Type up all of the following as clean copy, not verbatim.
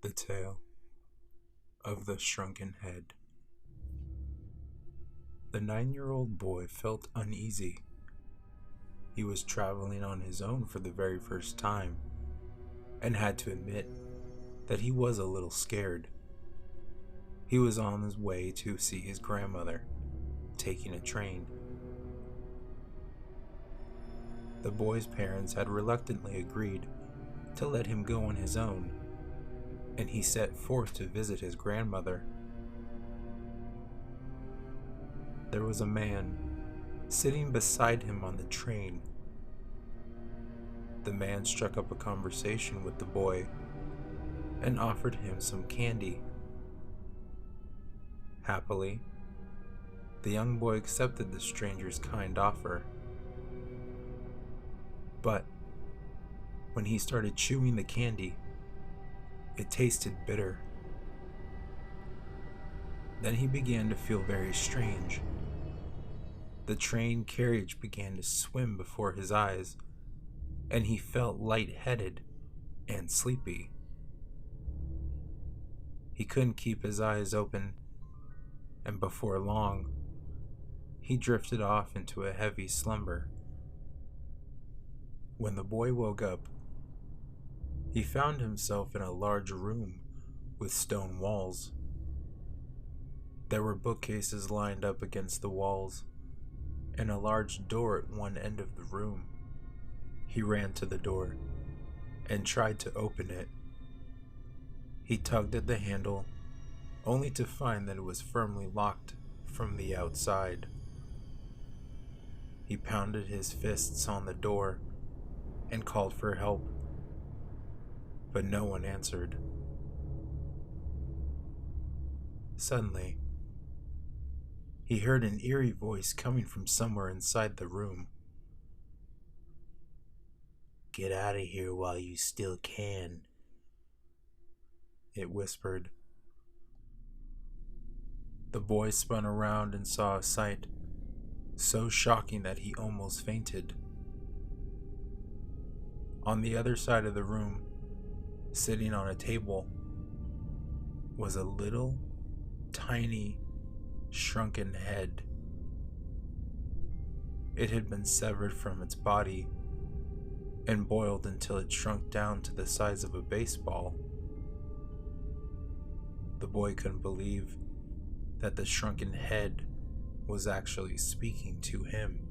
The Tale of the Shrunken Head. The 9-year-old boy felt uneasy. He was traveling on his own for the very first time, and had to admit that he was a little scared. He was on his way to see his grandmother, taking a train. The boy's parents had reluctantly agreed to let him go on his own, and he set forth to visit his grandmother. There was a man sitting beside him on the train. The man struck up a conversation with the boy and offered him some candy. Happily, the young boy accepted the stranger's kind offer. But when he started chewing the candy, it tasted bitter. Then he began to feel very strange. The train carriage began to swim before his eyes, and he felt lightheaded and sleepy. He couldn't keep his eyes open, and before long, he drifted off into a heavy slumber. When the boy woke up, he found himself in a large room with stone walls. There were bookcases lined up against the walls, and a large door at one end of the room. He ran to the door and tried to open it. He tugged at the handle, only to find that it was firmly locked from the outside. He pounded his fists on the door and called for help, but no one answered. Suddenly, he heard an eerie voice coming from somewhere inside the room. "Get out of here while you still can," it whispered. The boy spun around and saw a sight so shocking that he almost fainted. On the other side of the room, sitting on a table, was a little, tiny, shrunken head. It had been severed from its body and boiled until it shrunk down to the size of a baseball. The boy couldn't believe that the shrunken head was actually speaking to him.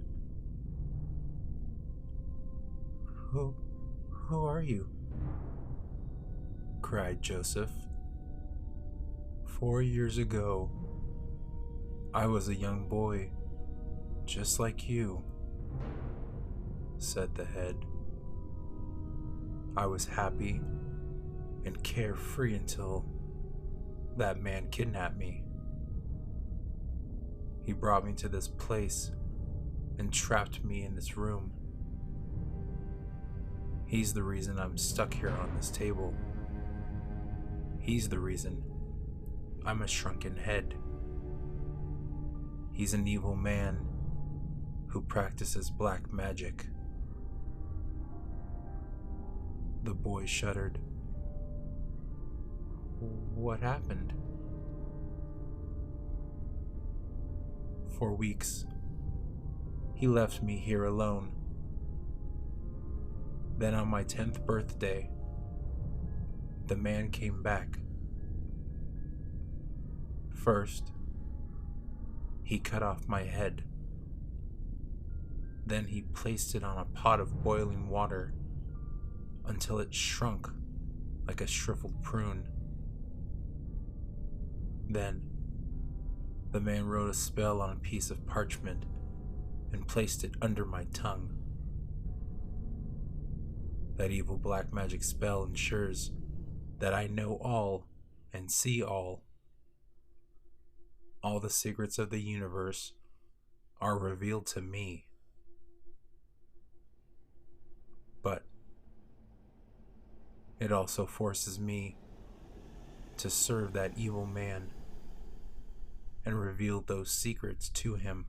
Who are you?" cried Joseph. "4 years ago, I was a young boy, just like you," said the head. "I was happy and carefree until that man kidnapped me. He brought me to this place and trapped me in this room. He's the reason I'm stuck here on this table. He's the reason I'm a shrunken head. He's an evil man who practices black magic." The boy shuddered. "What happened?" "For weeks, he left me here alone. Then on my 10th birthday, the man came back. First, he cut off my head. Then he placed it on a pot of boiling water until it shrunk like a shriveled prune. Then, the man wrote a spell on a piece of parchment and placed it under my tongue. That evil black magic spell ensures that I know all and see all. All the secrets of the universe are revealed to me. But it also forces me to serve that evil man and reveal those secrets to him.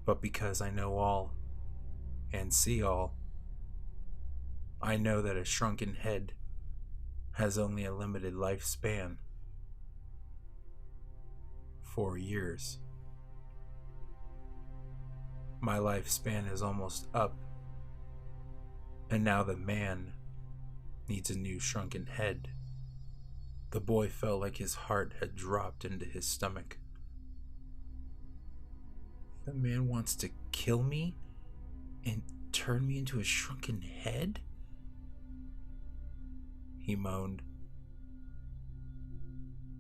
But because I know all and see all, I know that a shrunken head has only a limited lifespan. 4 years. My lifespan is almost up, and now the man needs a new shrunken head. The boy felt like his heart had dropped into his stomach. The man wants to kill me and turn me into a shrunken head? He moaned.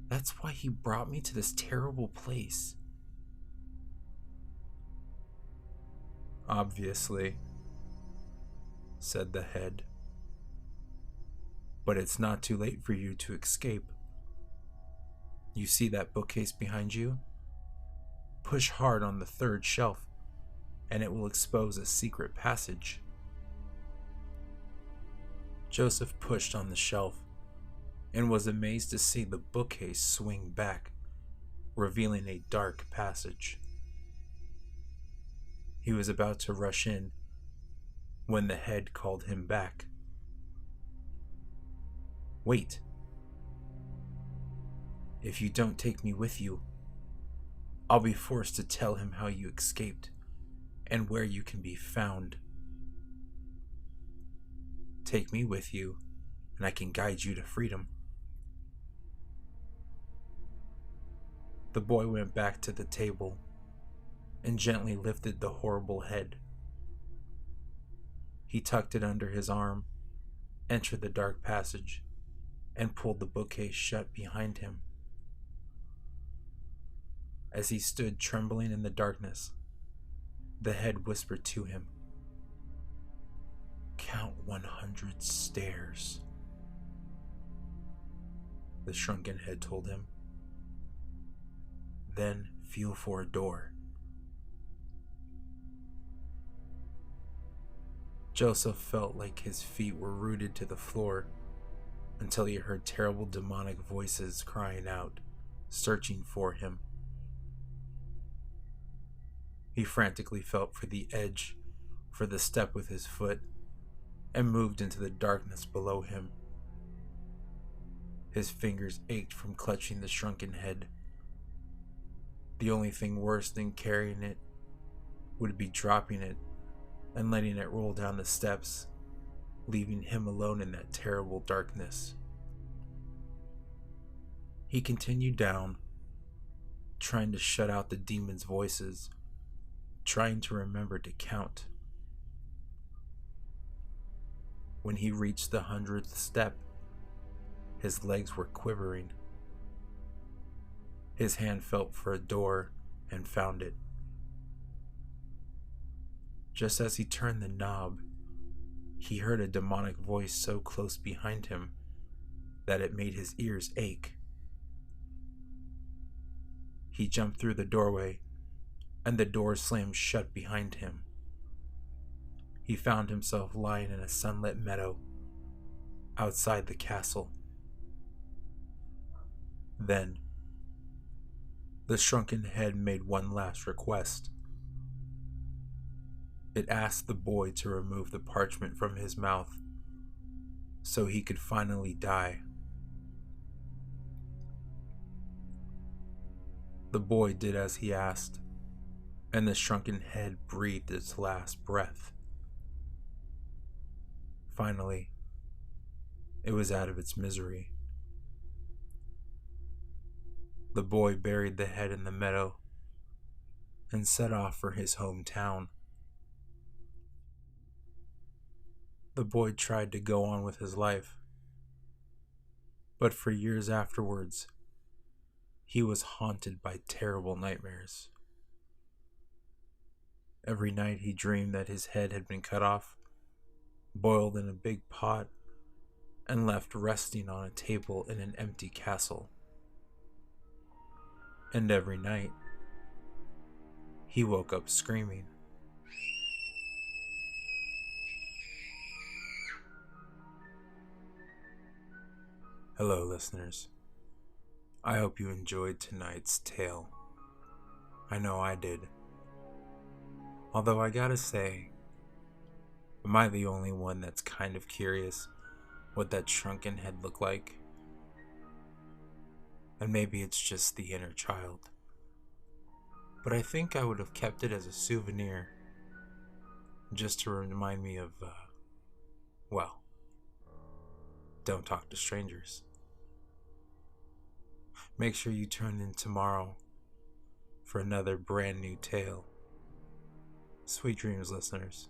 That's why he brought me to this terrible place. Obviously, said the head. But it's not too late for you to escape. You see that bookcase behind you? Push hard on the third shelf, and it will expose a secret passage. Joseph pushed on the shelf and was amazed to see the bookcase swing back, revealing a dark passage. He was about to rush in when the head called him back. Wait. If you don't take me with you, I'll be forced to tell him how you escaped and where you can be found. Take me with you, and I can guide you to freedom. The boy went back to the table and gently lifted the horrible head. He tucked it under his arm, entered the dark passage, and pulled the bookcase shut behind him. As he stood trembling in the darkness, the head whispered to him, "Count 100 stairs." The shrunken head told him. Then feel for a door. Joseph felt like his feet were rooted to the floor until he heard terrible demonic voices crying out, searching for him. He frantically felt for the edge, for the step with his foot, and moved into the darkness below him. His fingers ached from clutching the shrunken head. The only thing worse than carrying it would be dropping it and letting it roll down the steps, leaving him alone in that terrible darkness. He continued down, trying to shut out the demon's voices, trying to remember to count. When he reached the 100th step, his legs were quivering. His hand felt for a door and found it. Just as he turned the knob, he heard a demonic voice so close behind him that it made his ears ache. He jumped through the doorway, and the door slammed shut behind him. He found himself lying in a sunlit meadow outside the castle. Then, the shrunken head made one last request. It asked the boy to remove the parchment from his mouth so he could finally die. The boy did as he asked, and the shrunken head breathed its last breath. Finally, it was out of its misery. The boy buried the head in the meadow and set off for his hometown. The boy tried to go on with his life, but for years afterwards, he was haunted by terrible nightmares. Every night he dreamed that his head had been cut off, boiled in a big pot, and left resting on a table in an empty castle. And every night, he woke up screaming. Hello, listeners. I hope you enjoyed tonight's tale. I know I did. Although I gotta say, Am I the only one that's kind of curious what that shrunken head looked like? And maybe it's just the inner child. But I think I would have kept it as a souvenir, just to remind me of, well, don't talk to strangers. Make sure you tune in tomorrow for another brand new tale. Sweet dreams, listeners.